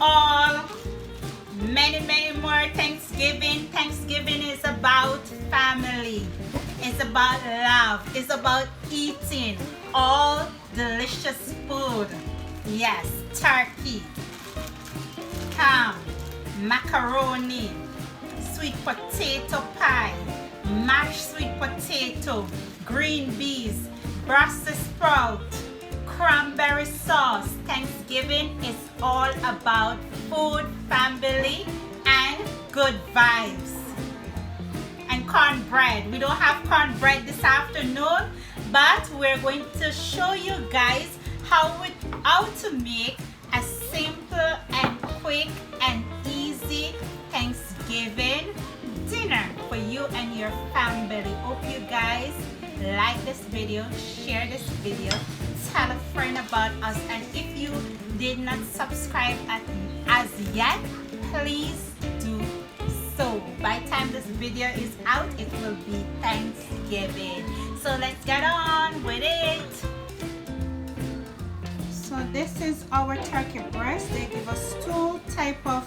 all. Many more Thanksgiving. Thanksgiving is about family. It's about love. It's about eating all delicious food. Yes, turkey, ham, macaroni, sweet potato pie, mashed sweet potato, green beans, Brussels sprout, cranberry sauce. Thanksgiving is all about food, family, and good vibes. And cornbread. We don't have cornbread this afternoon, but we're going to show you guys how to make a simple and quick and easy Thanksgiving dinner for you and your family. Hope you guys like this video, share this video, tell a friend about us, and if you did not subscribe as yet, please do so. By the time this video is out, it will be Thanksgiving. So let's get on with it. So this is our turkey breast. They give us two type of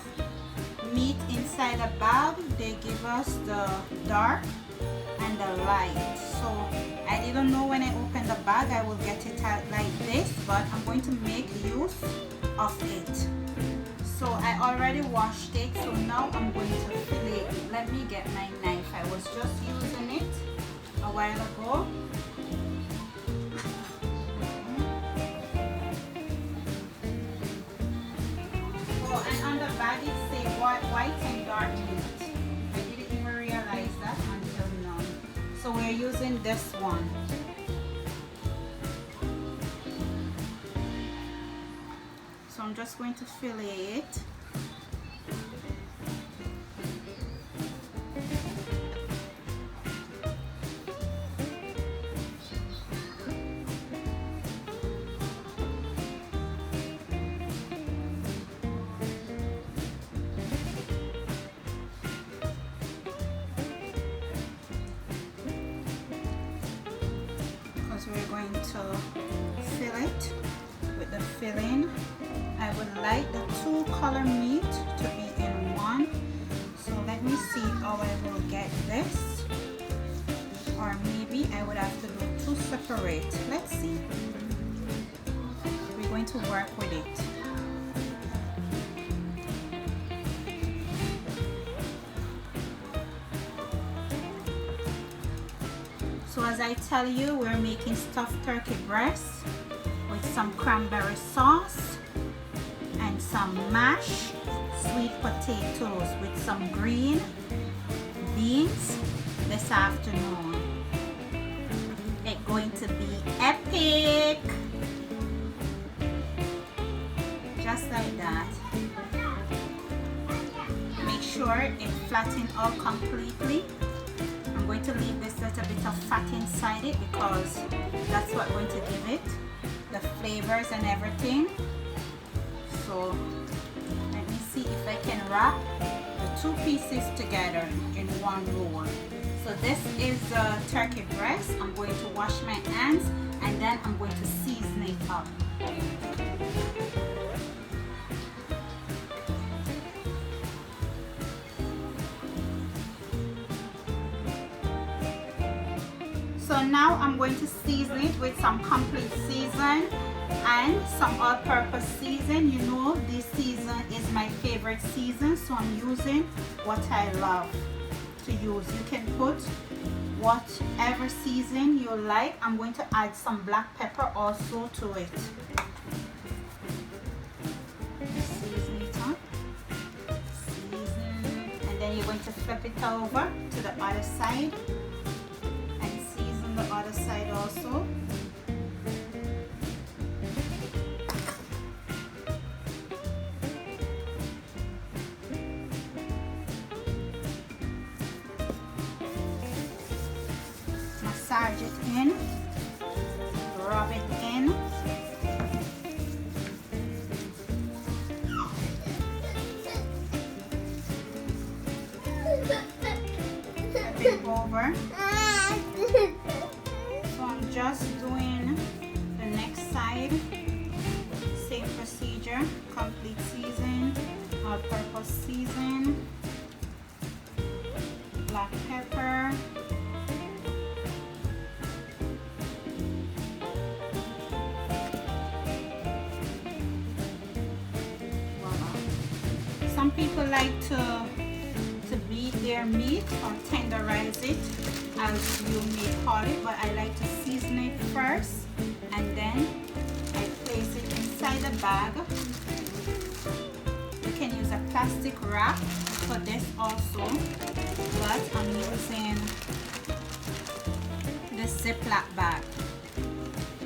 meat inside a bag. They give us the dark and the light. So I didn't know when I opened the bag I will get it out like this, but I'm going to make use of it. So I already washed it, so now I'm going to fillet it. Let me get my knife. I was just using it a while ago. Oh, and on the bag it says white and dark meat. I didn't even realize that until now. So we're using this one. So I'm just going to fillet it. We're going to fill it with the filling. I would like the two color meat to be in one. So let me see how I will get this. Or maybe I would have to do two separate. Let's see. We're going to work with it. So as I tell you, we're making stuffed turkey breast with some cranberry sauce and some mashed sweet potatoes with some green beans this afternoon. It's going to be epic. Just like that. Make sure it flattens out completely. I'm going to leave this little bit of fat inside it because that's what we're going to give it the flavors and everything. So let me see if I can wrap the two pieces together in one roll. So this is the turkey breast. I'm going to wash my hands and then I'm going to season it up. So now I'm going to season it with some complete season and some all-purpose season. You know this season is my favorite season, so I'm using what I love to use. You can put whatever season you like. I'm going to add some black pepper also to it. Season it up. Season. And then you're going to flip it over to the other side. The other side also. Massage it in, rub it in. Flip it over. Just doing the next side, same procedure, complete season, all-purpose season, black pepper, some people like to beat their meat or tenderize it as you may call it, but I like to season it first and then I place it inside the bag. You can use a plastic wrap for this also, but I'm using this Ziploc bag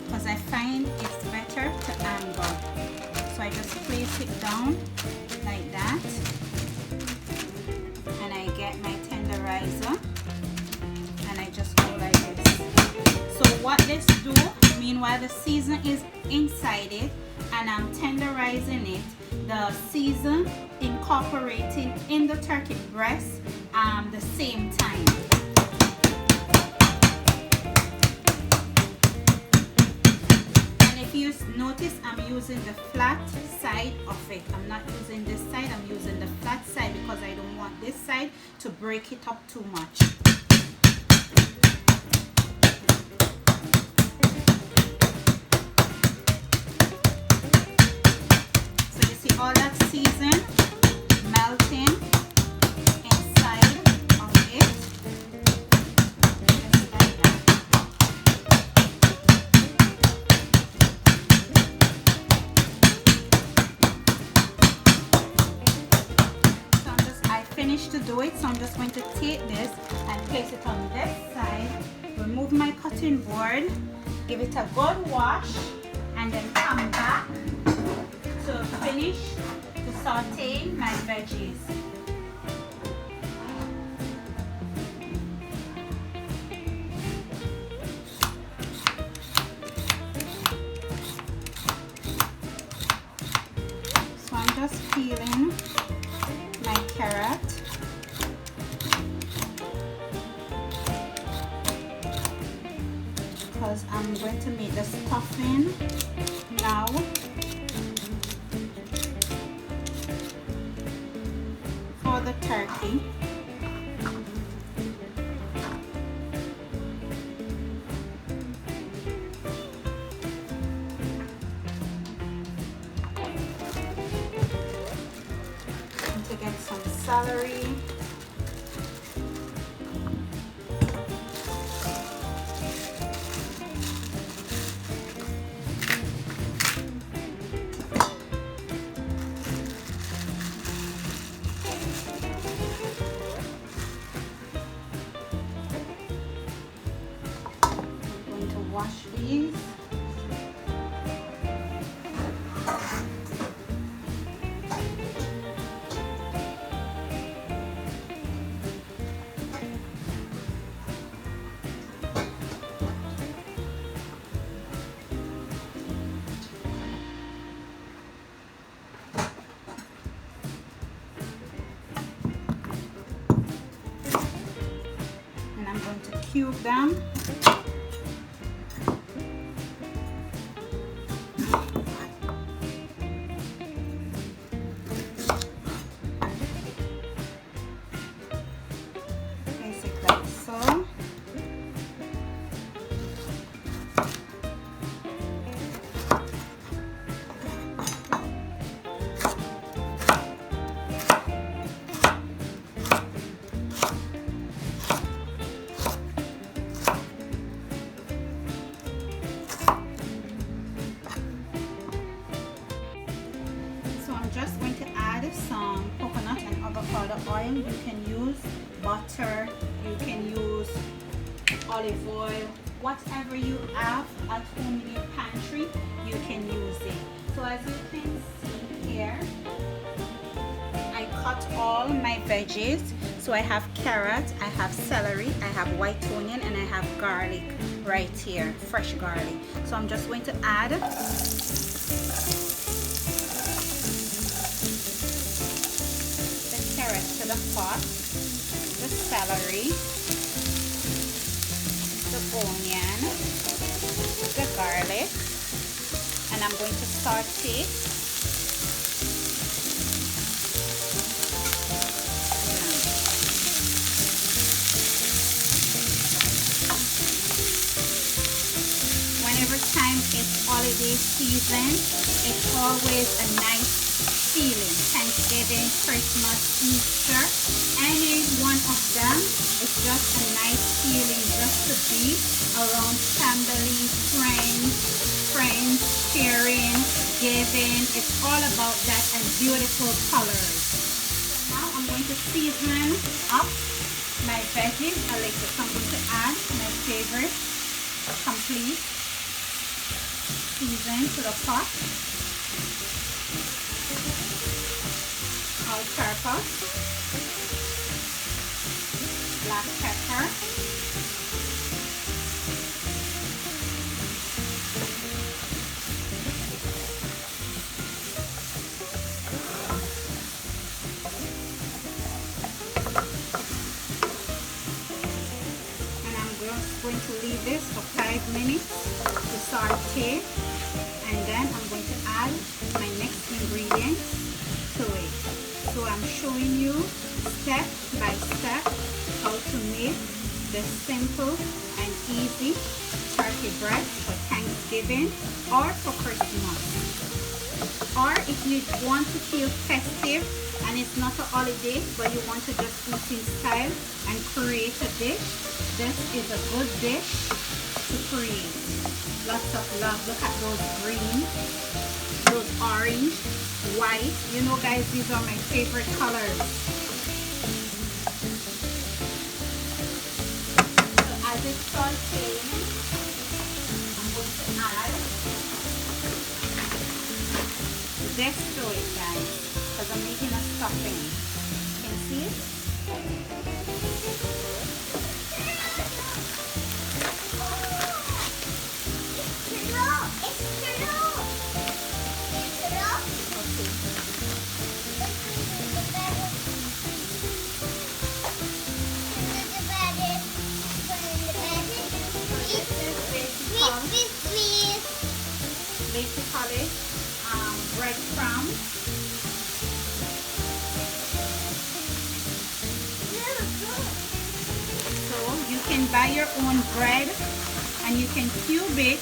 because I find it's better to angle. So I just place it down like that, and I get my tenderizer and I just go like this. So what this do, meanwhile the season is inside it and I'm tenderizing it, the season incorporating in the turkey breast the same time. You notice I'm using the flat side of it. I'm not using this side, I'm using the flat side because I don't want this side to break it up too much. So you see all that season melting inside of it. Just like that. To do it, so I'm just going to take this and place it on this side, remove my cutting board, give it a good wash, and then come back to finish to saute my veggies. So I'm just peeling my carrot. Because I'm going to make the stuffing now. For the turkey. And to get some celery. Wash these. And I'm going to cube them. Just going to add some coconut and avocado oil. You can use butter, you can use olive oil, whatever you have at home in your pantry, you can use it. So as you can see here, I cut all my veggies. So I have carrot, I have celery, I have white onion, and I have garlic right here, fresh garlic. So I'm just going to add to the pot, the celery, the onion, the garlic, and I'm going to saute time it's holiday season, it's always a nice feeling. Thanksgiving, Christmas, Easter, any one of them is just a nice feeling just to be around family, friends, sharing, giving. It's all about that and beautiful colors. So now I'm going to season up my veggies a little. So I'm going to add my favorite complete season to the pot. All-purpose, black pepper, and I'm just going to leave this for 5 minutes to saute, and then I'm going to add my next ingredient to it. So I'm showing you step by step how to make the simple and easy turkey breast for Thanksgiving or for Christmas. Or if you want to feel festive and it's not a holiday but you want to just eat in style and create a dish, this is a good dish to create. Lots of love. Look at those green, those orange, white. You know guys, these are my favorite colors. So as it's sauteing, I'm going to add this to it guys, because I'm making a stuffing. Can you see it? Basically, breadcrumbs. So you can buy your own bread and you can cube it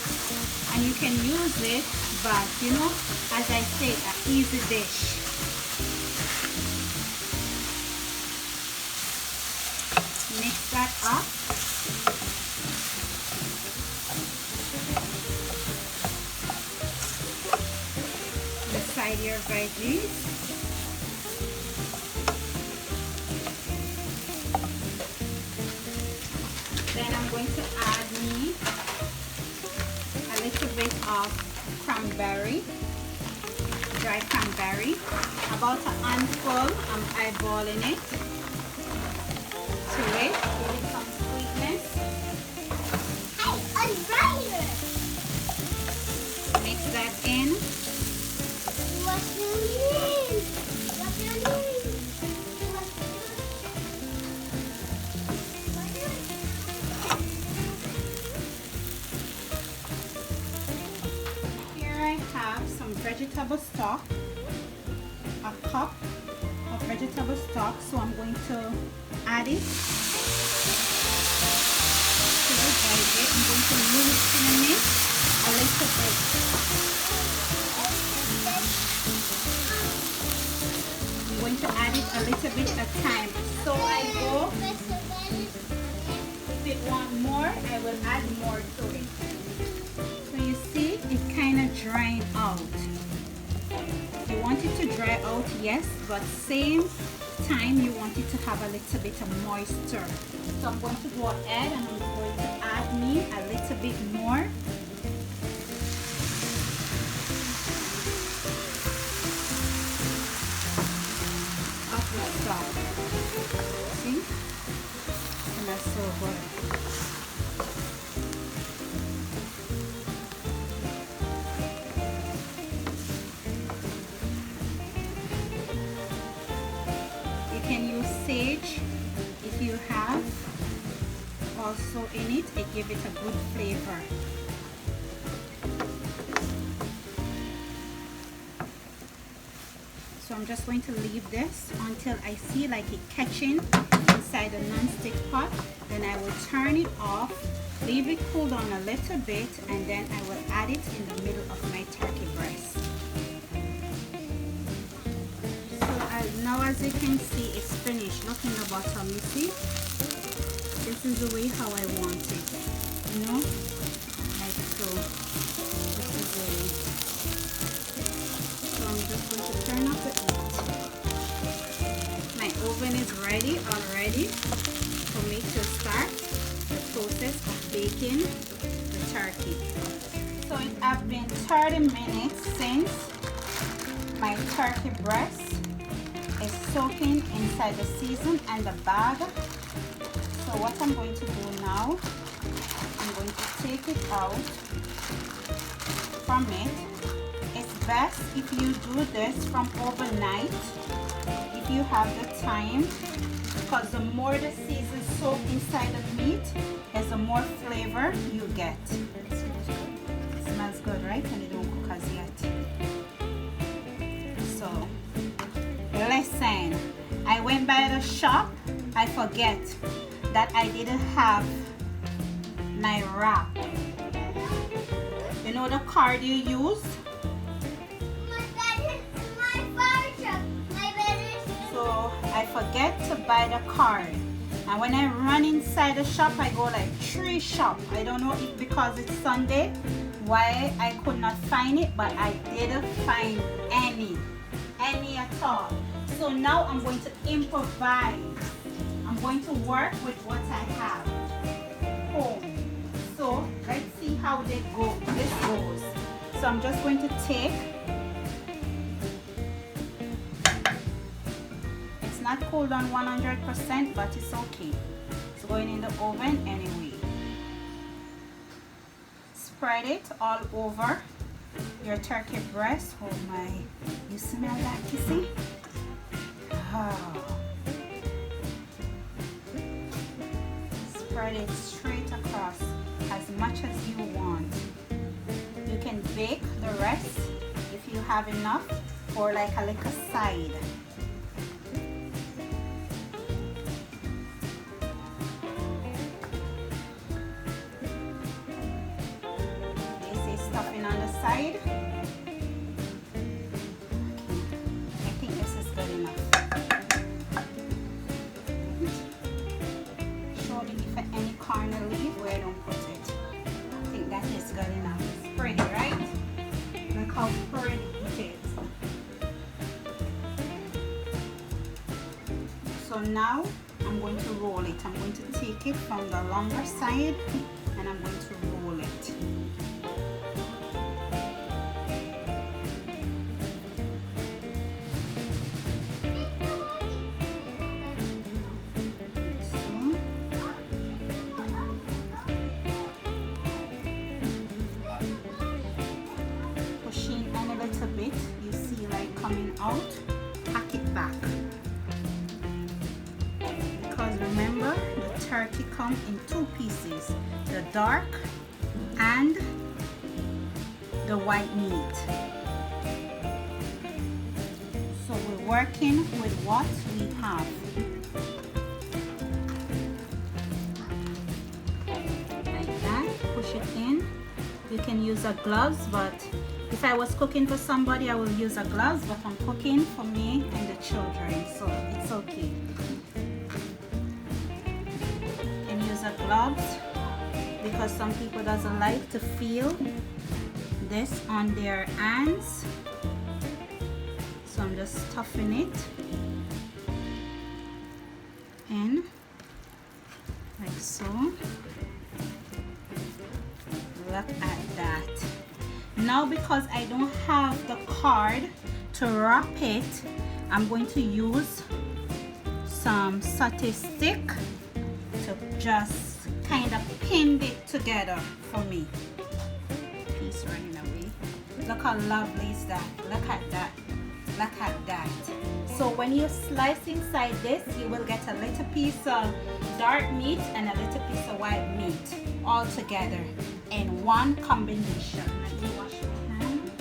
and you can use it, but you know, as I say, an easy dish. Mix that up. Your veggies. Then I'm going to add me a little bit of cranberry, dry cranberry, about a handful. I'm eyeballing it to it, give it some sweetness. Mix that in. What's your name? What's your name? Here I have some vegetable stock, a cup of vegetable stock, so I'm going to add it to the veggie. I'm going to loosen it a little bit. I'm going to add it a little bit at a time. So I go, if it want more, I will add more to it. So you see, it's kind of drying out. You want it to dry out, yes, but same time you want it to have a little bit of moisture. So I'm going to go ahead and I'm going to add me a little bit more. See? And that's so good. You can use sage if you have also in it. It gives it a good flavor. So I'm just going to leave this until I see like it catching inside the non-stick pot. Then I will turn it off Leave it cool down a little bit, and then I will add it in the middle of my turkey breast. So now as you can see, it's finished. Look in the bottom, you see? This is the way how I want it, you know? Like so. This is the way. So I'm just going to turn off the heat. My oven is ready already for me to start the process of baking the turkey. So it has been 30 minutes since my turkey breast is soaking inside the season and the bag. So what I'm going to do now, I'm going to take it out from it. It's best if you do this from overnight if you have the time, because the more the season soak inside the meat, is the more flavor you get. It smells good, right? And it don't cook as yet. So listen, I went by the shop. I forget that I didn't have my wrap. You know the card you use? So I forget to buy the card, and when I run inside the shop, I go like 3 shops. I don't know if because it's Sunday why I could not find it, but I didn't find any at all. So now I'm going to improvise. I'm going to work with what I have home. So let's see how this goes. So I'm just going to take, it's not cooled on 100%, but it's okay. It's going in the oven anyway. Spread it all over your turkey breast. Oh my, you smell that, you see? Oh. Spread it straight across as much as you want. You can bake the rest if you have enough for like a little side. This is stuffing on the side. I think this is good enough. Any corner leaf where I don't put it. I think that is good enough. It's pretty, right? Look how pretty it is. So now I'm going to roll it. I'm going to take it from the longer side and I'm going to roll it. Out, pack it back, because remember the turkey comes in 2 pieces, the dark and the white meat. So we're working with what we have. Like that, push it in. You can use a gloves, but if I was cooking for somebody, I will use a gloves, but I'm cooking for me and the children, so it's okay. You can use a gloves because some people doesn't like to feel this on their hands. So I'm just stuffing it in like so. Look at that. Now because I don't have the card to wrap it, I'm going to use some sauté stick to just kind of pin it together for me. Piece running away. Look how lovely is that. Look at that. Look at that. So when you slice inside this, you will get a little piece of dark meat and a little piece of white meat all together in one combination. Let me wash my hand.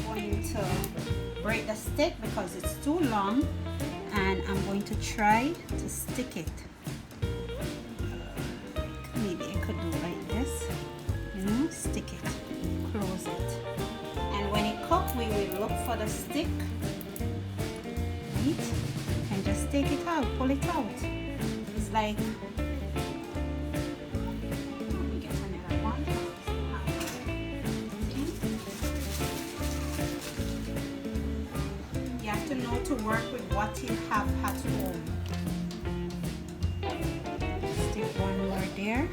Going to break the stick because it's too long, and I'm going to try to stick it. Maybe I could do like this, you know, stick it, close it, and when it cooks we will look for the stick, right, and just take it out, pull it out. It's like, let me get another one. You have to know to work with what you have at home. Stick one more there,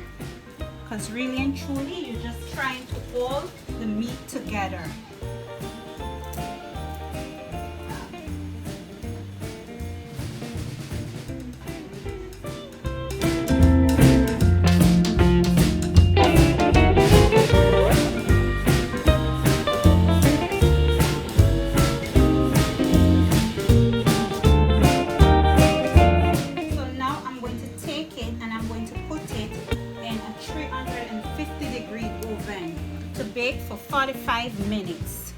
because really and truly you're just trying to hold the meat together. For 45 minutes.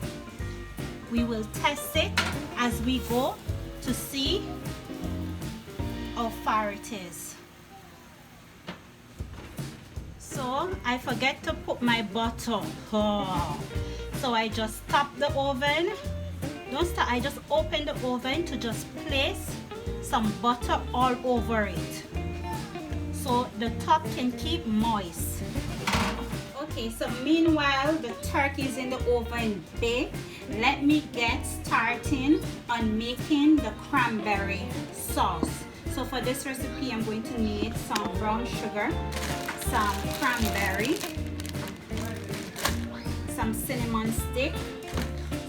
We will test it as we go to see how far it is. So I forget to put my butter. So I just stop the oven. Don't stop, I just open the oven to just place some butter all over it so the top can keep moist. Okay, so meanwhile the turkey is in the oven baked, let me get starting on making the cranberry sauce. So for this recipe I'm going to need some brown sugar, some cranberry, some cinnamon stick,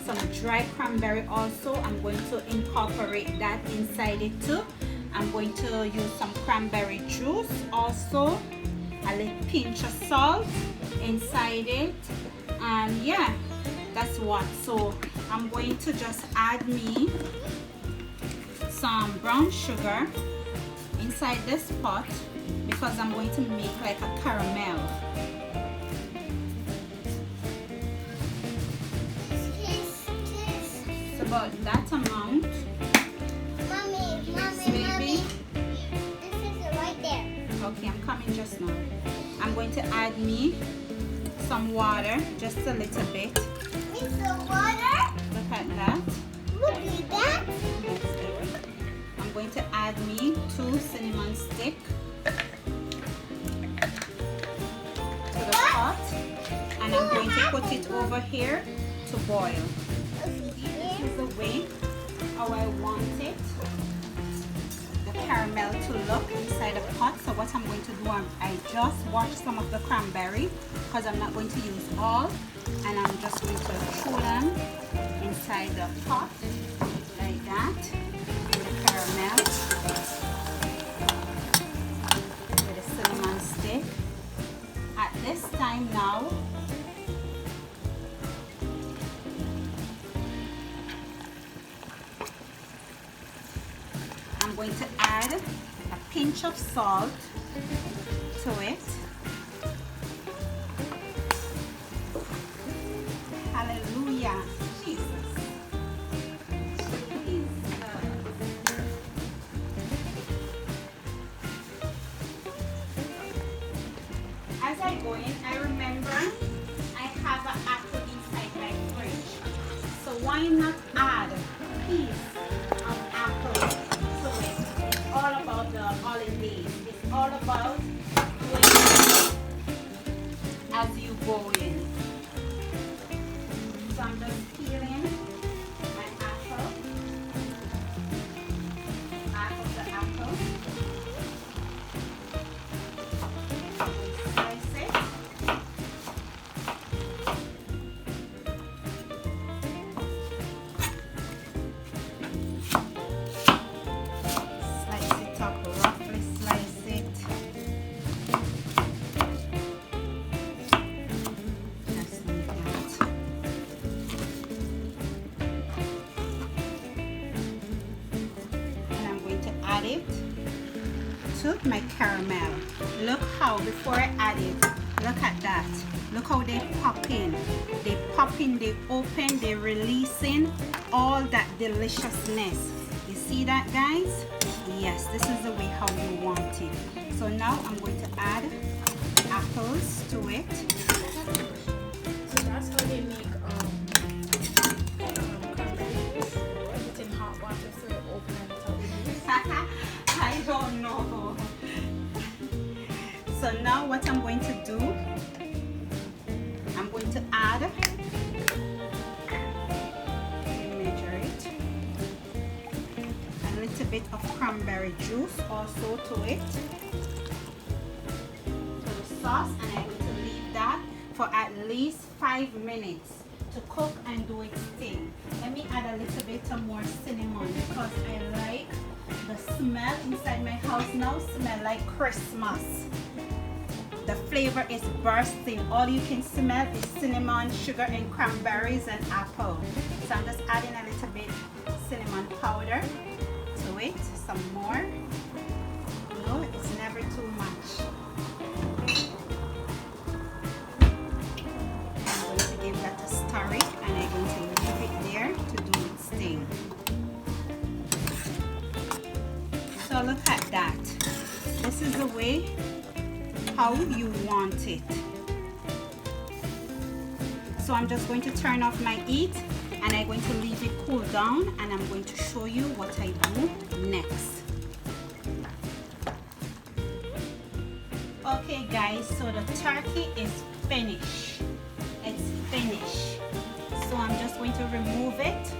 some dry cranberry also. I'm going to incorporate that inside it too. I'm going to use some cranberry juice also, a little pinch of salt inside it, and yeah, that's what. So I'm going to just add me some brown sugar inside this pot because I'm going to make like a caramel. It's about that amount. Mommy, this is right there. Okay, I'm coming just now. I'm going to add me some water, just a little bit. It's the water? Look at that. Look at that. Yes, dear. I'm going to add me 2 cinnamon sticks to the pot, and I'm going to put it over here to boil. This is the way how I want it, the caramel to look inside the pot. So what I'm going to do, I just wash some of the cranberry because I'm not going to use all, and I'm just going to throw them inside the pot like that with the caramel, with the cinnamon stick. At this time now, I'm going to add a pinch of salt to it. Hallelujah. Jesus. As I go in, I remember I have an apple inside my fridge. So why not add a piece of apple to it? It's all about the holidays. It's all about doing as you go in. So I'm just peeling my apple. Half of the apple. Slice it. Slice it up, roughly slice it. Just like that. And I'm going to add it to my caramel. Look how, before I add it, look at that. Look how they pop in. They pop in, they open, they're releasing. all that deliciousness. You see that, guys? Yes, this is the way how you want it. So now I'm going to add apples to it. So that's how they make cranberry juice. Put it in hot water so it open and it's how they use. I don't know. So now what I'm going to do, I'm going to add, measure it, a little bit of cranberry juice also to it, to the sauce, and I'm going to leave that for at least 5 minutes to cook and do its thing. Let me add a little bit of more cinnamon because I like the smell inside my house now. Smell like Christmas. The flavor is bursting. All you can smell is cinnamon, sugar, and cranberries and apple. So I'm just adding a little bit cinnamon powder to it. Some more. No, it's never too much. I'm going to give that a stirring and I'm going to leave it there to do its thing. So look at that. This is the way how you want it. So I'm just going to turn off my heat and I'm going to leave it cool down, and I'm going to show you what I do next. Okay guys, so the turkey is finished. It's finished. So I'm just going to remove it.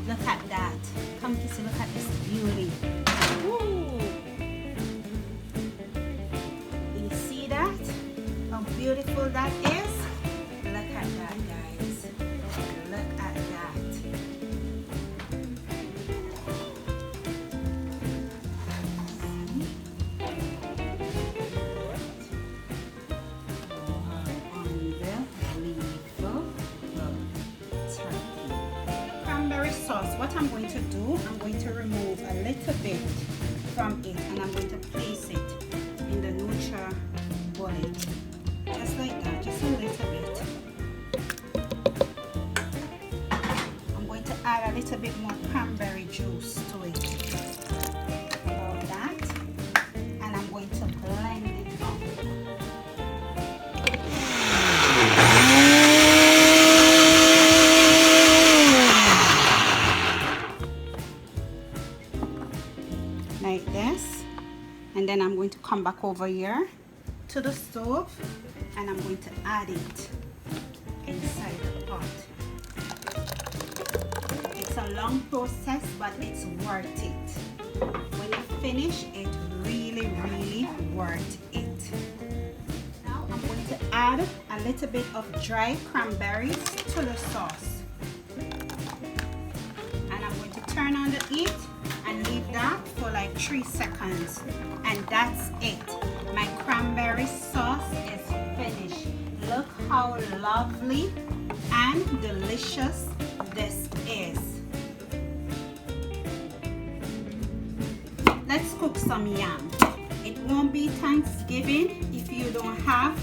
Look at that. Come to see, look at this beauty. Woo! You see that? How beautiful that is? Look at that, guys. Look at that. Cranberry sauce. What I'm going to do, I'm going to remove a little bit from it and I'm going to place it in the Nutra bullet. Just like that, just a little bit. I'm going to add a little bit more cranberry juice to it. About that. And I'm going to blend it up. Like this, and then I'm going to come back over here to the stove and I'm going to add it inside the pot. It's a long process, but it's worth it. When you finish, it's really worth it. Now I'm going to add a little bit of dry cranberries to the sauce, and I'm going to turn on the heat and leave that for like 3 seconds, and that's it. My cranberry sauce is finished. Look how lovely and delicious this is. Let's cook some yam. It won't be Thanksgiving if you don't have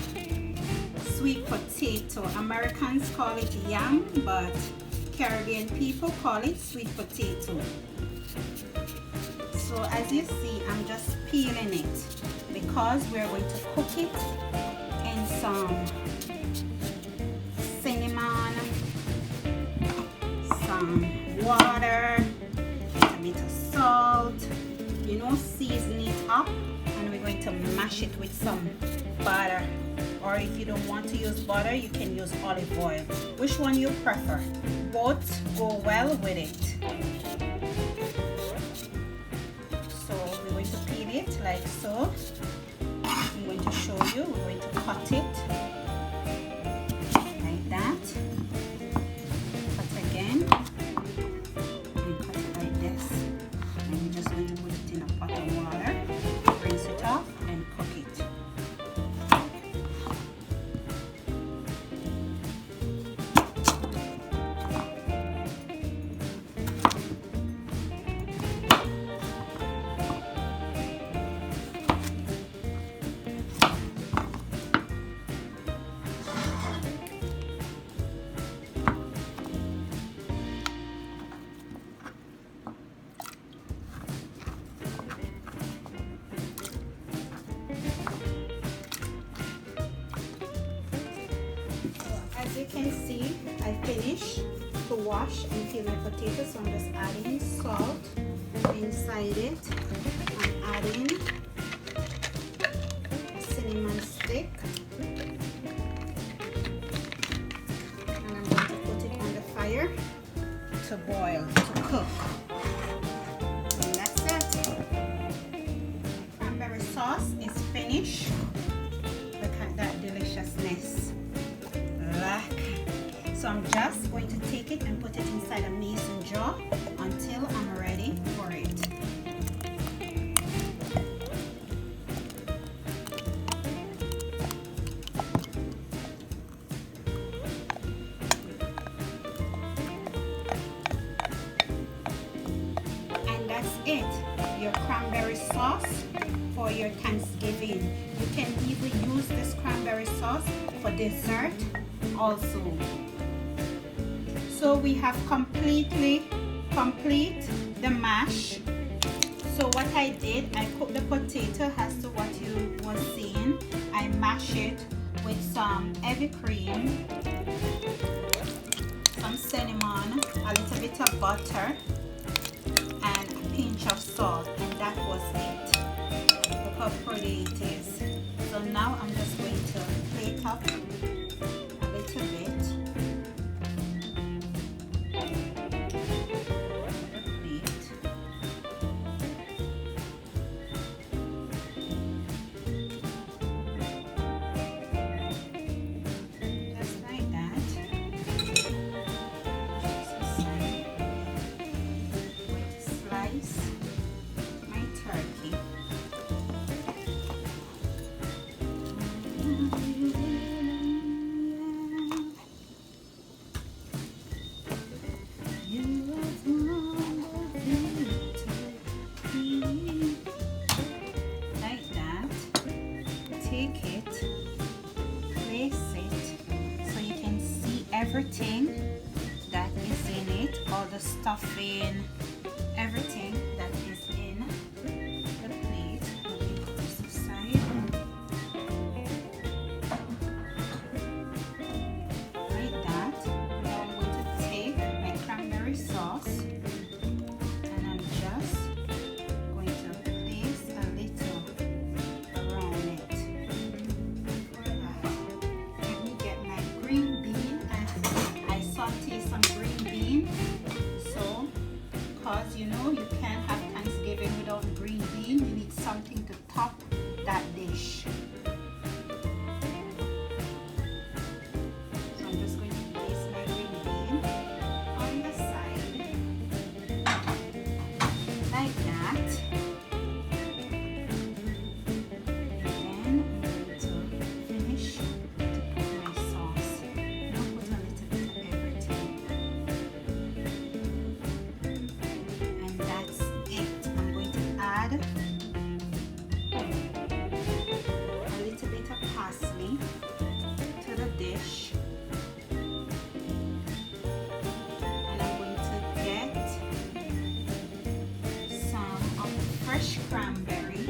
sweet potato. Americans call it yam, but Caribbean people call it sweet potato. So as you see, I'm just peeling it because we're going to cook it in some cinnamon, some water, a bit of salt, you know, season it up, and we're going to mash it with some butter. Or if you don't want to use butter, you can use olive oil. Which one you prefer? Both go well with it. It like so. I'm going to show you. We're going to cut it like that. Cut again and cut it like this. And we're just going to put it in a pot of water, rinse it off, and cook it. wash and peel my potato, so I'm just adding salt inside it. I'm adding a cinnamon stick, and I'm going to put it on the fire to boil, to cook. And that's it. Cranberry sauce is finished. Look at that deliciousness. Look. So I'm just going to take it and put it inside a mason jar until I'm ready for it. And that's it. Your cranberry sauce for your Thanksgiving. You can even use this cranberry sauce for dessert also. So we have complete the mash. So what I did, I cooked the potato as to what you were seeing. I mash it with some heavy cream, some cinnamon, a little bit of butter, and a pinch of salt, and that was it. Look how pretty it is. So now I'm just going to plate up a little bit. Everything that is in it, all the stuffing, everything that is in the plate. Let me put this aside. Like that. Now I'm going to take my cranberry sauce and I'm just going to place a little around it. Let me get my green bean. Saute some green bean, so because you know you can't have Thanksgiving without green bean, you need something to top that dish. So I'm just going to place my green bean on the side like that, and then I'm going to finish to put my sauce. Now put a little bit of everything. And that's it. I'm going to add a little bit of parsley to the dish. And I'm going to get some of the fresh cranberry.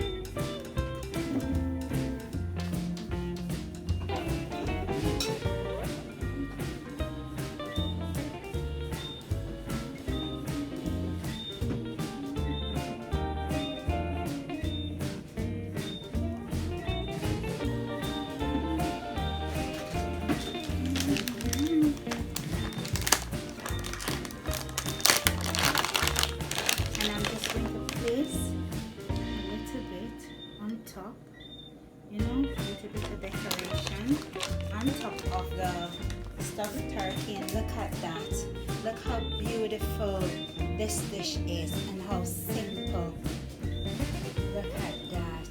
On top of the stuffed turkey, and look at that. Look how beautiful this dish is and how simple. Look at that.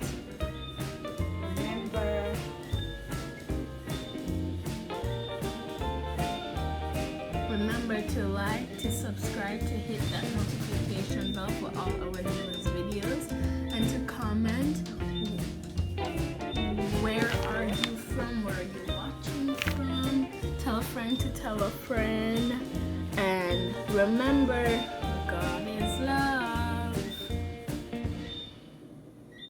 Remember to like, to subscribe, to hit that notification bell for all our newest videos, and to comment where are you from, where are you watching from. Tell a friend to tell a friend, and remember, God is